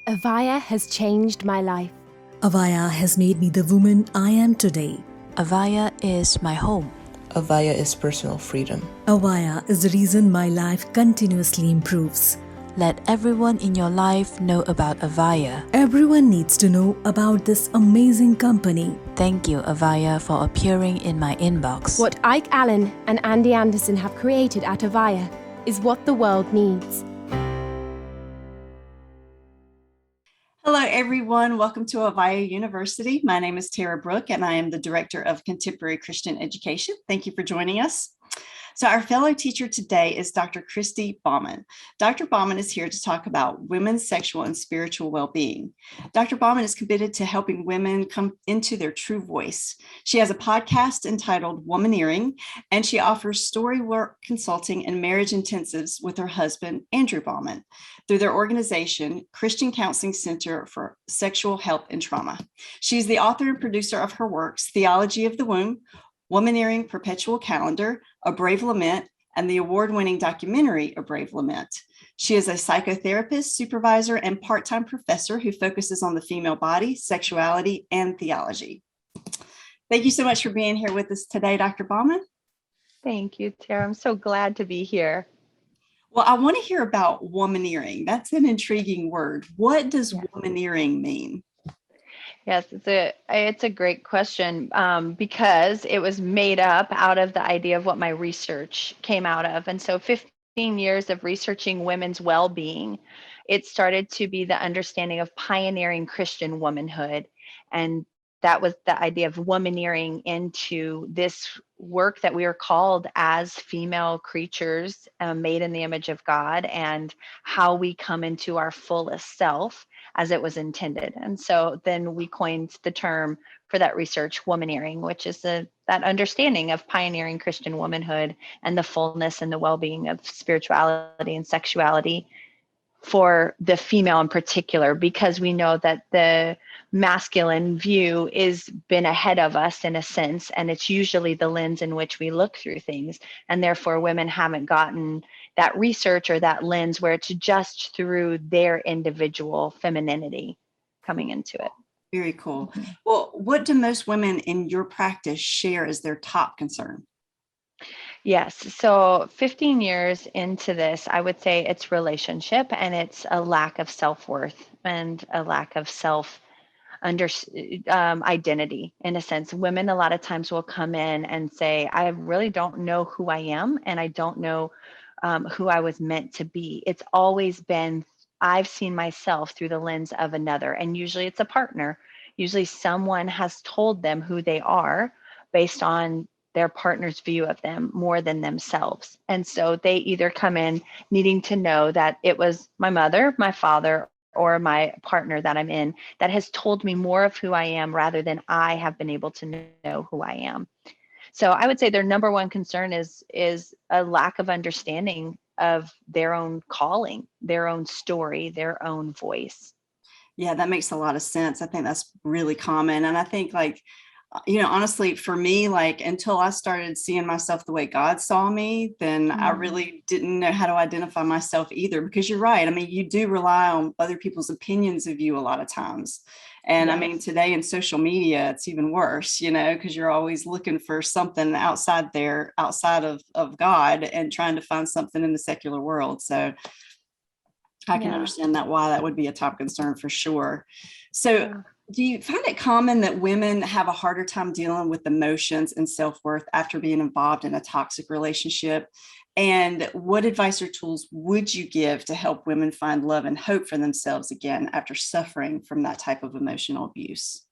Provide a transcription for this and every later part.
Avaya has changed my life. Avaya has made me the woman I am today. Avaya is my home. Avaya is personal freedom. Avaya is the reason my life continuously improves. Let everyone in your life know about Avaya. Everyone needs to know about this amazing company. Thank you, Avaya, for appearing in my inbox. What Ike Allen and Andy Anderson have created at Avaya is what the world needs. Hello, everyone. Welcome to Avaya University. My name is Tara Brooke, and I am the Director of Contemporary Christian Education. Thank you for joining us. So our fellow teacher today is Dr. Christy Bauman. Dr. Bauman is here to talk about women's sexual and spiritual well-being. Dr. Bauman is committed to helping women come into their true voice. She has a podcast entitled Womaneering, and she offers story work consulting and marriage intensives with her husband, Andrew Bauman, through their organization, Christian Counseling Center for Sexual Health and Trauma. She's the author and producer of her works, Theology of the Womb, Womaneering Perpetual Calendar, A Brave Lament, and the award-winning documentary, A Brave Lament. She is a psychotherapist, supervisor, and part-time professor who focuses on the female body, sexuality, and theology. Thank you so much for being here with us today, Dr. Bauman. Thank you, Tara. I'm so glad to be here. Well, I want to hear about womaneering. That's an intriguing word. What does womaneering mean? Yes, it's a great question because it was made up out of the idea of what my research came out of. And so 15 years of researching women's well-being, it started to be the understanding of pioneering Christian womanhood. And that was the idea of womaneering into this work that we are called as female creatures made in the image of God, and how we come into our fullest self as it was intended. And so then we coined the term for that research, womaneering, which is that understanding of pioneering Christian womanhood and the fullness and the well-being of spirituality and sexuality for the female in particular, because we know that the masculine view is been ahead of us in a sense, and it's usually the lens in which we look through things. And therefore women haven't gotten that research or that lens where it's just through their individual femininity coming into it. Very cool. Well, what do most women in your practice share as their top concern? Yes. So 15 years into this, I would say it's relationship, and it's a lack of self-worth and a lack of identity in a sense. Women a lot of times will come in and say, I really don't know who I am, and I don't know who I was meant to be. It's always been, I've seen myself through the lens of another, and usually it's a partner. Usually someone has told them who they are based on their partner's view of them more than themselves. And so they either come in needing to know that it was my mother, my father, or my partner that I'm in that has told me more of who I am rather than I have been able to know who I am. So I would say their number one concern is a lack of understanding of their own calling, their own story, their own voice. Yeah, that makes a lot of sense. I think that's really common. And I think honestly, for me, until I started seeing myself the way God saw me, then I really didn't know how to identify myself either, because you're right. I mean, you do rely on other people's opinions of you a lot of times. And yes. I mean, today in social media, it's even worse, because you're always looking for something outside of God, and trying to find something in the secular world. So I can understand why that would be a top concern for sure. So do you find it common that women have a harder time dealing with emotions and self-worth after being involved in a toxic relationship? And what advice or tools would you give to help women find love and hope for themselves again after suffering from that type of emotional abuse?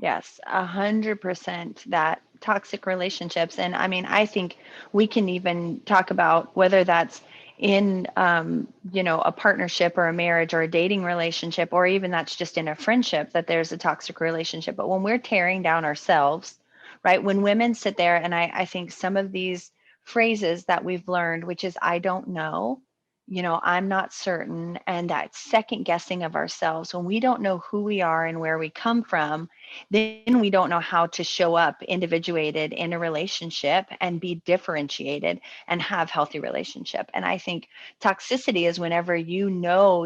Yes, 100% that toxic relationships. And I mean, I think we can even talk about whether that's in, a partnership or a marriage or a dating relationship, or even that's just in a friendship, that there's a toxic relationship. But when we're tearing down ourselves, right, when women sit there, and I think some of these phrases that we've learned, which is, I don't know, I'm not certain. And that second guessing of ourselves, when we don't know who we are and where we come from, then we don't know how to show up individuated in a relationship and be differentiated and have healthy relationship. And I think toxicity is whenever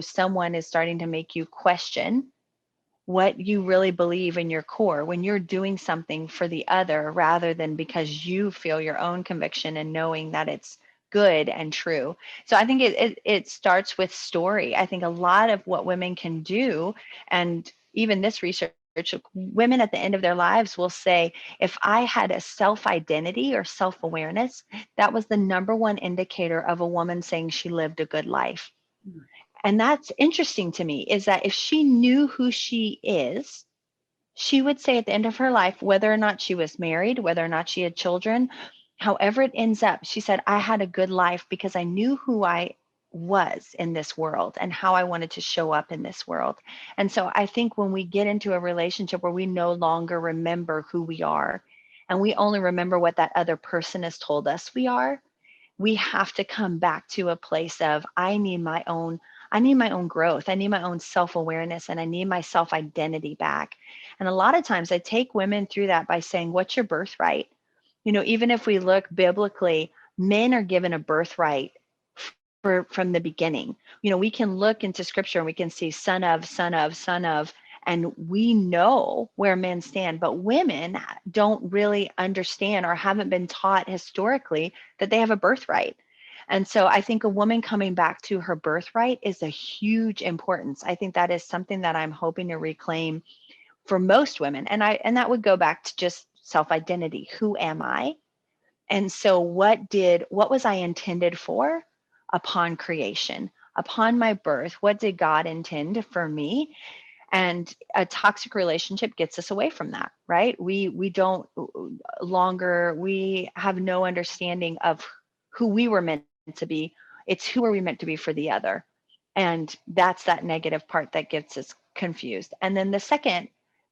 someone is starting to make you question what you really believe in your core, when you're doing something for the other rather than because you feel your own conviction and knowing that it's good and true. So I think it starts with story. I think a lot of what women can do, and even this research, women at the end of their lives will say, if I had a self-identity or self-awareness, that was the number one indicator of a woman saying she lived a good life. And that's interesting to me, is that if she knew who she is, she would say at the end of her life, whether or not she was married, whether or not she had children, however it ends up, she said, I had a good life because I knew who I was in this world and how I wanted to show up in this world. And so I think when we get into a relationship where we no longer remember who we are and we only remember what that other person has told us we are, we have to come back to a place of I need my own growth. I need my own self-awareness, and I need my self-identity back. And a lot of times I take women through that by saying, what's your birthright? Even if we look biblically, men are given a birthright from the beginning. We can look into scripture and we can see son of, son of, son of, and we know where men stand, but women don't really understand or haven't been taught historically that they have a birthright. And so I think a woman coming back to her birthright is a huge importance. I think that is something that I'm hoping to reclaim for most women. And that would go back to just self-identity. Who am I? And so what was I intended for upon creation, upon my birth? What did God intend for me? And a toxic relationship gets us away from that, right? We don't longer, we have no understanding of who we were meant to be. It's who are we meant to be for the other. And that's that negative part that gets us confused. And then the second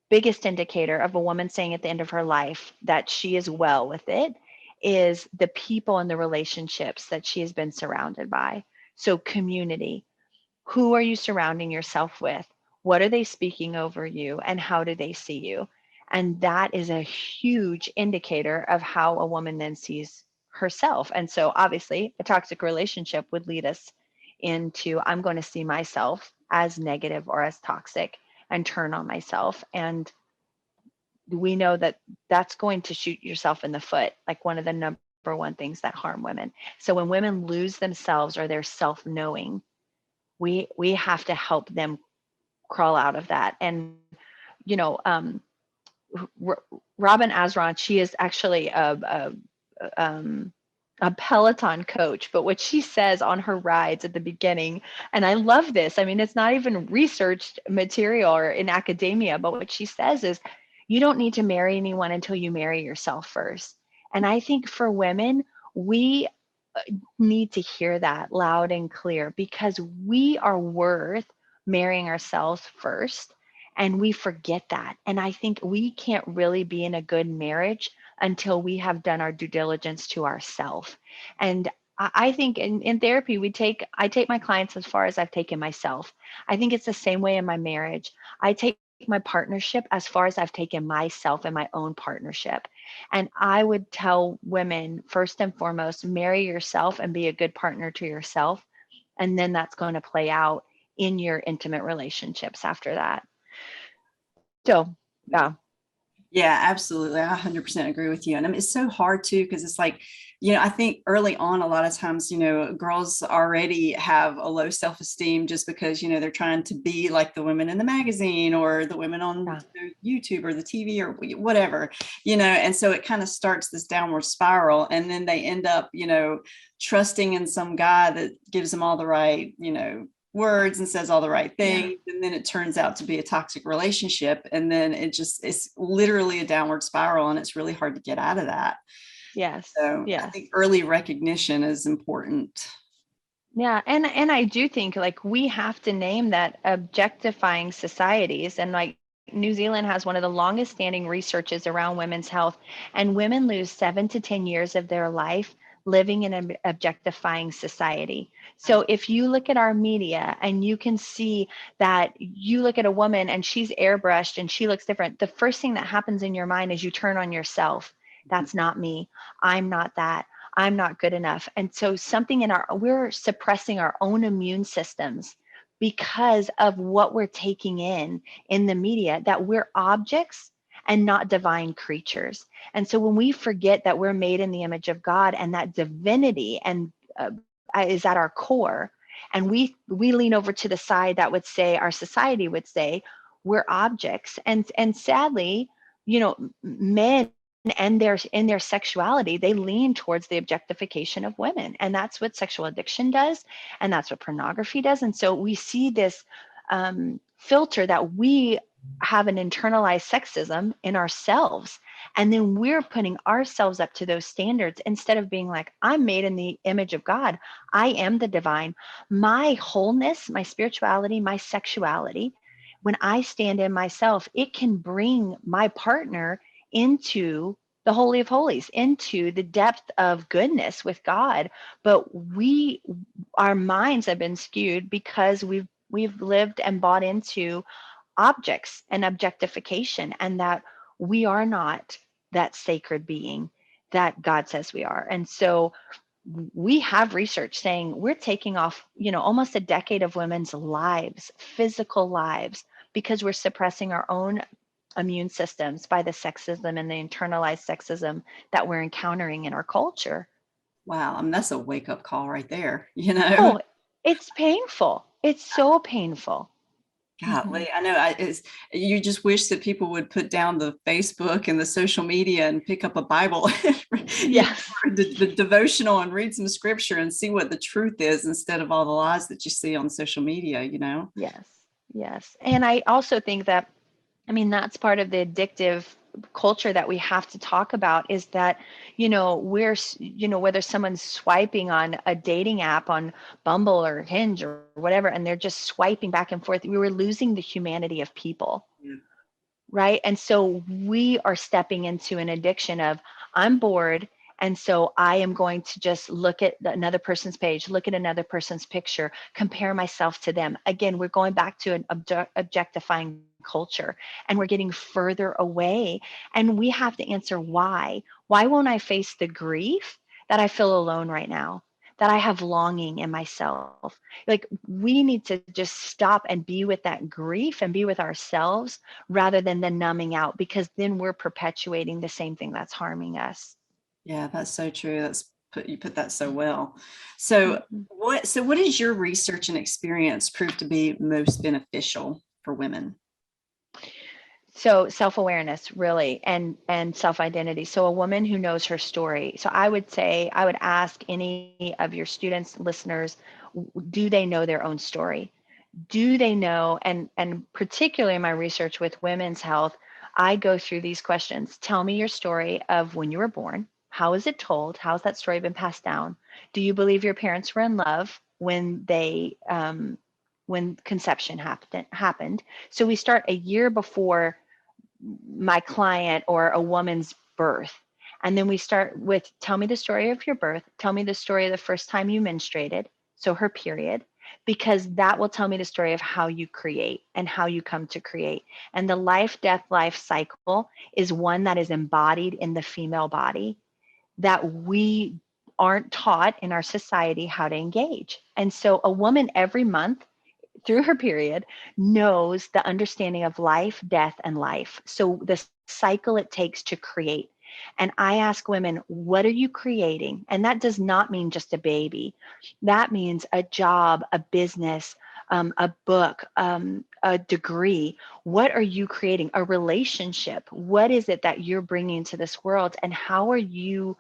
biggest indicator of a woman saying at the end of her life that she is well with it is the people and the relationships that she has been surrounded by. So community. Who are you surrounding yourself with? What are they speaking over you, and how do they see you? And that is a huge indicator of how a woman then sees herself. And so obviously a toxic relationship would lead us into, I'm going to see myself as negative or as toxic and turn on myself. And we know that that's going to shoot yourself in the foot, like one of the number one things that harm women. So when women lose themselves or their self-knowing, we have to help them crawl out of that. And you know, Robin Azron, she is actually a Peloton coach, but what she says on her rides at the beginning, and I love this. I mean, it's not even researched material or in academia, but what she says is, you don't need to marry anyone until you marry yourself first. And I think for women, we need to hear that loud and clear, because we are worth marrying ourselves first, and we forget that. And I think we can't really be in a good marriage until we have done our due diligence to ourselves. And I think in therapy, I take my clients as far as I've taken myself. I think it's the same way in my marriage. I take my partnership as far as I've taken myself in my own partnership. And I would tell women, first and foremost, marry yourself and be a good partner to yourself. And then that's going to play out in your intimate relationships after that. So, yeah. Yeah, absolutely. I 100% agree with you. And I mean, it's so hard too, because it's like, I think early on, a lot of times, girls already have a low self-esteem just because, they're trying to be like the women in the magazine or the women on YouTube or the TV or whatever, and so it kind of starts this downward spiral, and then they end up, trusting in some guy that gives them all the right, words and says all the right things, and then it turns out to be a toxic relationship, and then it's literally a downward spiral, and it's really hard to get out of that. Yes. So yes. I think early recognition is important. Yeah, and I do think like we have to name that objectifying societies, and like New Zealand has one of the longest standing researches around women's health, and women lose 7 to 10 years of their life living in an objectifying society. So if you look at our media and you can see that you look at a woman and she's airbrushed and she looks different, the first thing that happens in your mind is you turn on yourself. That's not me. I'm not that. I'm not good enough. And so we're suppressing our own immune systems because of what we're taking in the media, that we're objects and not divine creatures. And so when we forget that we're made in the image of God and that divinity and is at our core, and we lean over to the side that would say, our society would say, we're objects. And sadly, men and in their sexuality, they lean towards the objectification of women. And that's what sexual addiction does. And that's what pornography does. And so we see this filter that we have an internalized sexism in ourselves. And then we're putting ourselves up to those standards instead of being like, I'm made in the image of God. I am the divine. My wholeness, my spirituality, my sexuality, when I stand in myself, it can bring my partner into the Holy of Holies, into the depth of goodness with God. But our minds have been skewed because we've lived and bought into objects and objectification, and that we are not that sacred being that God says we are. And so we have research saying we're taking off, almost a decade of women's lives, physical lives, because we're suppressing our own immune systems by the sexism and the internalized sexism that we're encountering in our culture. Wow. I mean, that's a wake up call right there, Oh, it's painful. It's so painful. Golly, I know. You just wish that people would put down the Facebook and the social media and pick up a Bible, Yes. the devotional, and read some scripture and see what the truth is instead of all the lies that you see on social media. Yes. And I also think that, that's part of the addictive culture that we have to talk about, is that, whether someone's swiping on a dating app on Bumble or Hinge or whatever, and they're just swiping back and forth, we were losing the humanity of people. Yeah. Right. And so we are stepping into an addiction of, I'm bored. And so I am going to just look at another person's page, look at another person's picture, compare myself to them. Again, we're going back to an objectifying culture, and we're getting further away. And we have to answer why. Why won't I face the grief that I feel alone right now, that I have longing in myself? Like, we need to just stop and be with that grief and be with ourselves rather than the numbing out, because then we're perpetuating the same thing that's harming us. Yeah, that's so true. You put that so well. So what is your research and experience prove to be most beneficial for women? So self-awareness, really, and self-identity. So a woman who knows her story. So I would ask any of your students, listeners, do they know their own story? Do they know, and particularly in my research with women's health, I go through these questions. Tell me your story of when you were born. How is it told? How's that story been passed down? Do you believe your parents were in love when when conception happened? So we start a year before my client or a woman's birth. And then we start with, tell me the story of your birth. Tell me the story of the first time you menstruated. So her period, because that will tell me the story of how you create and how you come to create. And the life, death, life cycle is one that is embodied in the female body that we aren't taught in our society how to engage. And so a woman every month through her period knows the understanding of life, death, and life. So the cycle it takes to create. And I ask women, what are you creating? And that does not mean just a baby. That means a job, a business, a book, a degree. What are you creating? A relationship. What is it that you're bringing to this world? And how are you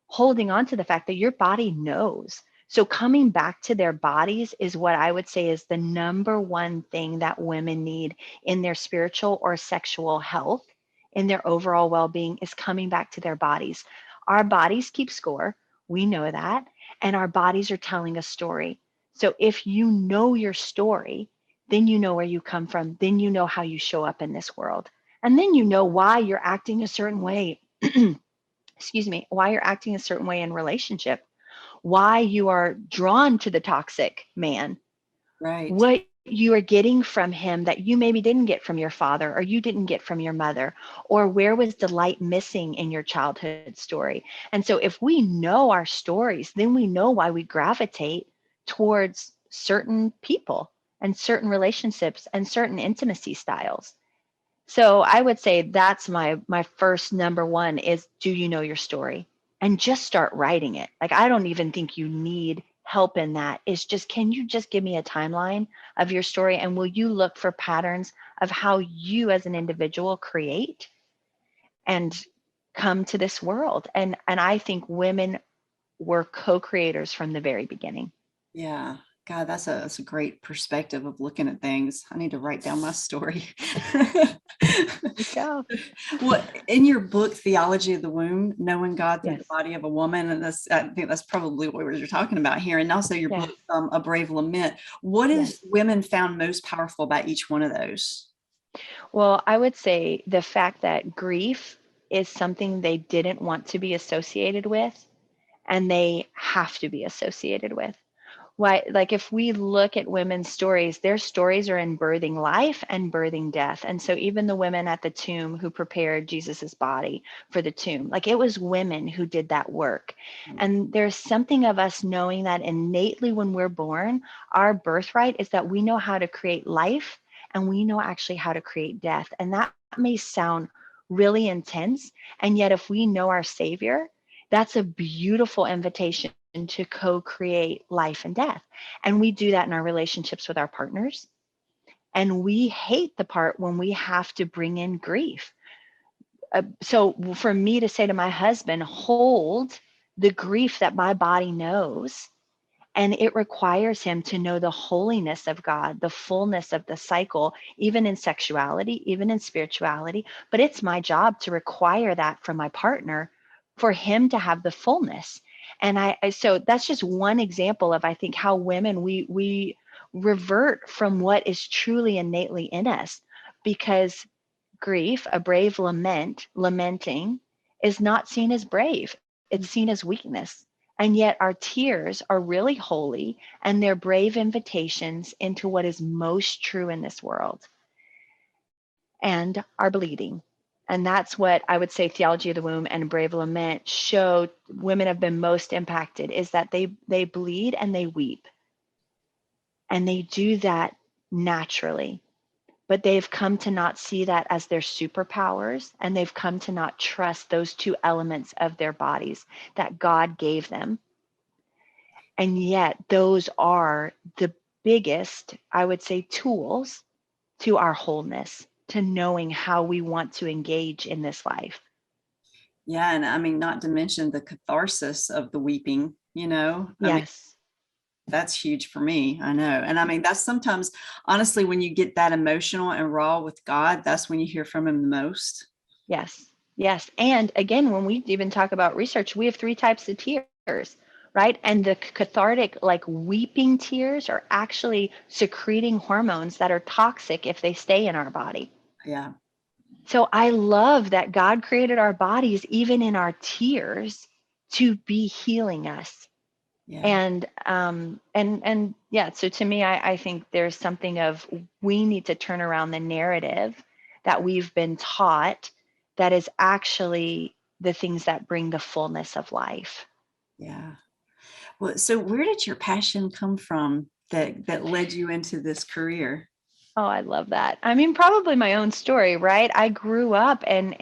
holding on to the fact that your body knows? So coming back to their bodies is what I would say is the number one thing that women need in their spiritual or sexual health, in their overall well-being, is coming back to their bodies. Our bodies keep score. We know that. And our bodies are telling a story. So if you know your story, then you know where you come from. Then you know how you show up in this world. And then you know why you're acting a certain way. Excuse me, why you're acting a certain way in relationship. why you are drawn to the toxic man, Right. what you are getting from him that you maybe didn't get from your father or you didn't get from your mother, or where was delight missing in your childhood story. And so if we know our stories, then we know why we gravitate towards certain people and certain relationships and certain intimacy styles. So I would say that's my first number one is, do you know your story? And just start writing it. Like, I don't even think you need help in that. It's just, can you just give me a timeline of your story? And will you look for patterns of how you as an individual create and come to this world? And I think women were co-creators from the very beginning. Yeah. God, that's a great perspective of looking at things. I need to write down my story. Go. Well, in your book, Theology of the Womb, Knowing God Through Yes. the Body of a Woman, and I think that's probably what you're talking about here. And also your Yes. book, A Brave Lament. What Yes. is women found most powerful about each one of those? Well, I would say the fact that grief is something they didn't want to be associated with, and they have to be associated with. Why, like if we look at women's stories, their stories are in birthing life and birthing death. And so even the women at the tomb who prepared Jesus's body for the tomb, like it was women who did that work. And there's something of us knowing that innately when we're born, our birthright is that we know how to create life and we know actually how to create death. And that may sound really intense. And yet if we know our Savior, that's a beautiful invitation to co-create life and death. And we do that in our relationships with our partners. And we hate the part when we have to bring in grief. So for me to say to my husband, hold the grief that my body knows, and it requires him to know the holiness of God, the fullness of the cycle, even in sexuality, even in spirituality. But it's my job to require that from my partner for him to have the fullness. And so that's just one example of, I think, how women, we revert from what is truly innately in us, because grief, a brave lamenting, is not seen as brave. It's seen as weakness. And yet our tears are really holy, and they're brave invitations into what is most true in this world, and are bleeding. And that's what I would say Theology of the Womb and Brave Lament show women have been most impacted, is that they bleed and they weep. And they do that naturally. But they've come to not see that as their superpowers, and they've come to not trust those two elements of their bodies that God gave them. And yet those are the biggest, I would say, tools to our wholeness, to knowing how we want to engage in this life. Yeah. And I mean, not to mention the catharsis of the weeping, I mean, Yes. that's huge for me. I know. And I mean, that's sometimes, honestly, when you get that emotional and raw with God, that's when you hear from him the most. Yes. Yes. And again, when we even talk about research, we have 3 types of tears, right? And the cathartic, like weeping tears, are actually secreting hormones that are toxic if they stay in our body. Yeah. So I love that God created our bodies, even in our tears, to be healing us. Yeah. And yeah, so to me, I think there's something of, we need to turn around the narrative that we've been taught that is actually the things that bring the fullness of life. Yeah. Well, so where did your passion come from that led you into this career? Oh, I love that. I mean, probably my own story, right? I grew up and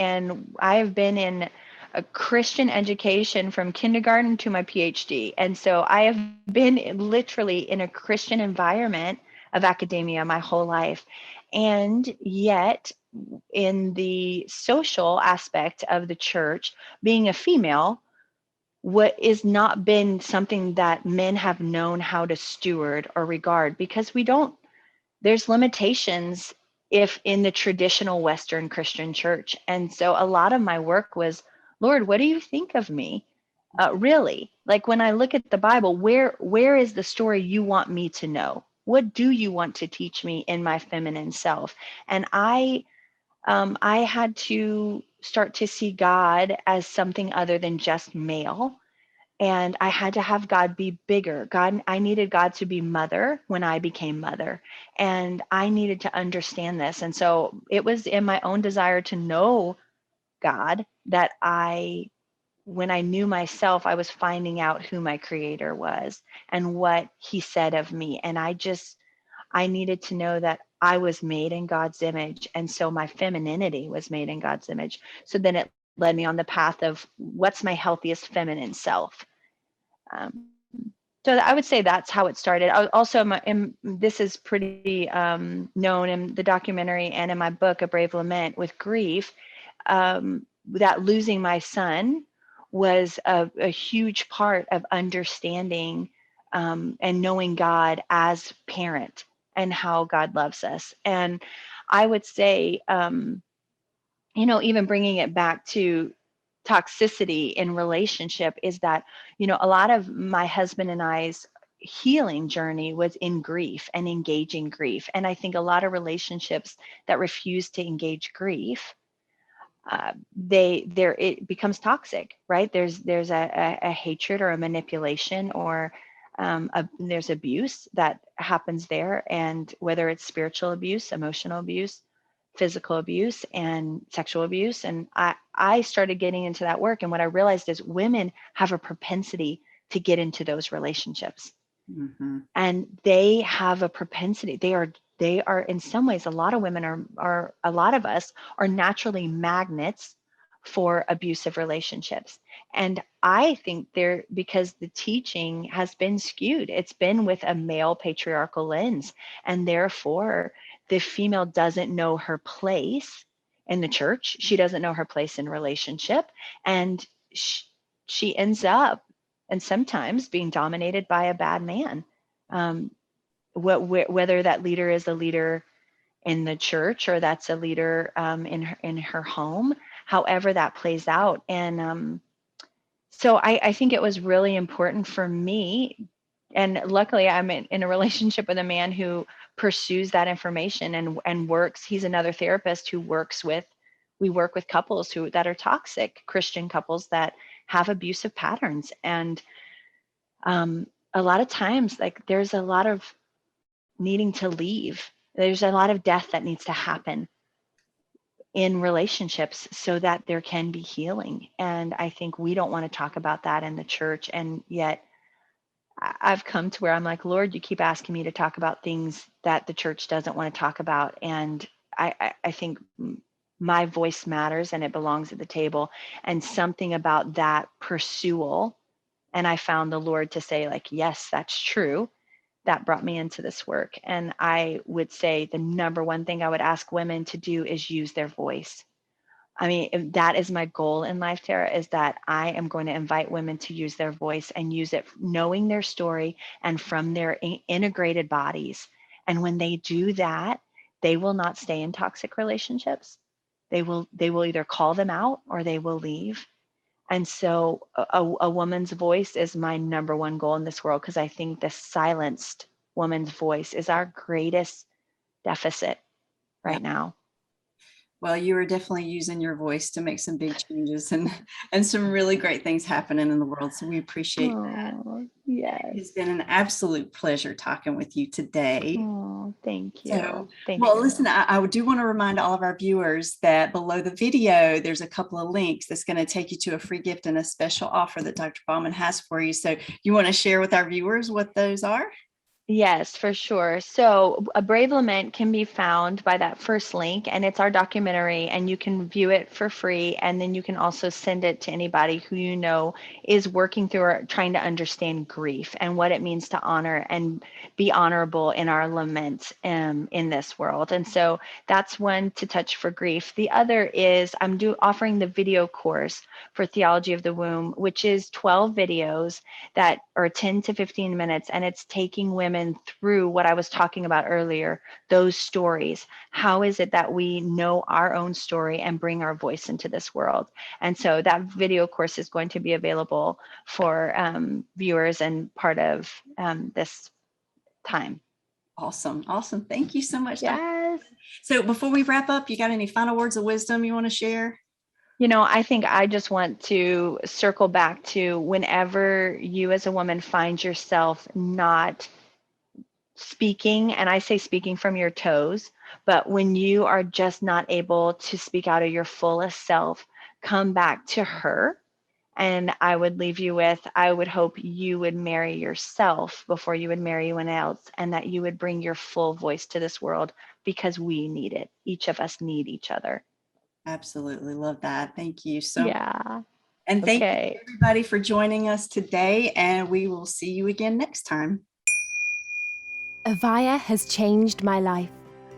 I have been in a Christian education from kindergarten to my PhD. And so I have been literally in a Christian environment of academia my whole life. And yet, in the social aspect of the church, being a female, what is not been something that men have known how to steward or regard, because there's limitations if in the traditional Western Christian church. And so a lot of my work was, Lord, what do you think of me? Really, like when I look at the Bible, where is the story you want me to know? What do you want to teach me in my feminine self? And I had to start to see God as something other than just male, And I had to have God be bigger. I needed God to be mother when I became mother. And I needed to understand this. And so it was in my own desire to know God that when I knew myself, I was finding out who my creator was and what he said of me. And I needed to know that I was made in God's image. And so my femininity was made in God's image. So then it led me on the path of what's my healthiest feminine self. Um, so I would say that's how it started. Also, this is pretty known in the documentary and in my book, A Brave Lament, with grief. That losing my son was a huge part of understanding and knowing God as parent and how God loves us. And I would say, even bringing it back to toxicity in relationship is that, a lot of my husband and I's healing journey was in grief and engaging grief. And I think a lot of relationships that refuse to engage grief, it becomes toxic, right? There's a hatred or a manipulation or there's abuse that happens there, and whether it's spiritual abuse, emotional abuse, physical abuse, and sexual abuse. And I started getting into that work, and what I realized is women have a propensity to get into those relationships. Mm-hmm. And they have a propensity. They are in some ways, a lot of women are a lot of us are naturally magnets for abusive relationships. And I think because the teaching has been skewed, it's been with a male patriarchal lens. And therefore, the female doesn't know her place in the church. She doesn't know her place in relationship. And she ends up, and sometimes being dominated by a bad man. Um, whether that leader is a leader in the church or that's a leader in her home, however that plays out. And so I think it was really important for me. And luckily, I'm in a relationship with a man who pursues that information and works. He's another therapist who we work with couples that are toxic, Christian couples that have abusive patterns. And a lot of times, like, there's a lot of needing to leave. There's a lot of death that needs to happen in relationships so that there can be healing. And I think we don't want to talk about that in the church. And yet I've come to where I'm like, Lord, you keep asking me to talk about things that the church doesn't want to talk about. And I think my voice matters and it belongs at the table. And something about that pursual. And I found the Lord to say, like, yes, that's true. That brought me into this work. And I would say the number one thing I would ask women to do is use their voice. I mean, if that is my goal in life, Tara, is that I am going to invite women to use their voice and use it knowing their story and from their integrated bodies. And when they do that, they will not stay in toxic relationships. They will either call them out or they will leave. And so a woman's voice is my number one goal in this world, because I think the silenced woman's voice is our greatest deficit right now. Well, you are definitely using your voice to make some big changes and some really great things happening in the world. So we appreciate that. Yes. It's been an absolute pleasure talking with you today. Oh, thank you. So, Thank well, you. listen, I do want to remind all of our viewers that below the video, there's a couple of links that's going to take you to a free gift and a special offer that Dr. Bauman has for you. So you want to share with our viewers what those are? Yes, for sure. So A Brave Lament can be found by that first link, and it's our documentary, and you can view it for free. And then you can also send it to anybody who you know is working through or trying to understand grief and what it means to honor and be honorable in our lament in this world. And so that's one to touch for grief. The other is I'm offering the video course for Theology of the Womb, which is 12 videos that are 10 to 15 minutes, and it's taking women through what I was talking about earlier, those stories. How is it that we know our own story and bring our voice into this world? And so that video course is going to be available for viewers and part of this time. Awesome. Awesome. Thank you so much. Yes. So before we wrap up, you got any final words of wisdom you want to share? I think I just want to circle back to whenever you as a woman find yourself not speaking, and I say speaking from your toes, but when you are just not able to speak out of your fullest self, come back to her. And I would leave you with, I would hope you would marry yourself before you would marry anyone else, and that you would bring your full voice to this world, because we need it. Each of us need each other. Absolutely love that. Thank you so much. Yeah. And thank Okay. you everybody for joining us today, and we will see you again next time. Avaya has changed my life.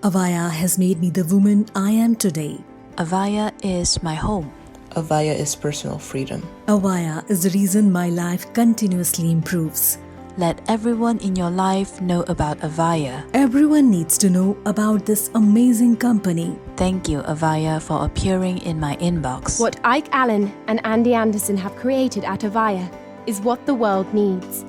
Avaya has made me the woman I am today. Avaya is my home. Avaya is personal freedom. Avaya is the reason my life continuously improves. Let everyone in your life know about Avaya. Everyone needs to know about this amazing company. Thank you, Avaya, for appearing in my inbox. What Ike Allen and Andy Anderson have created at Avaya is what the world needs.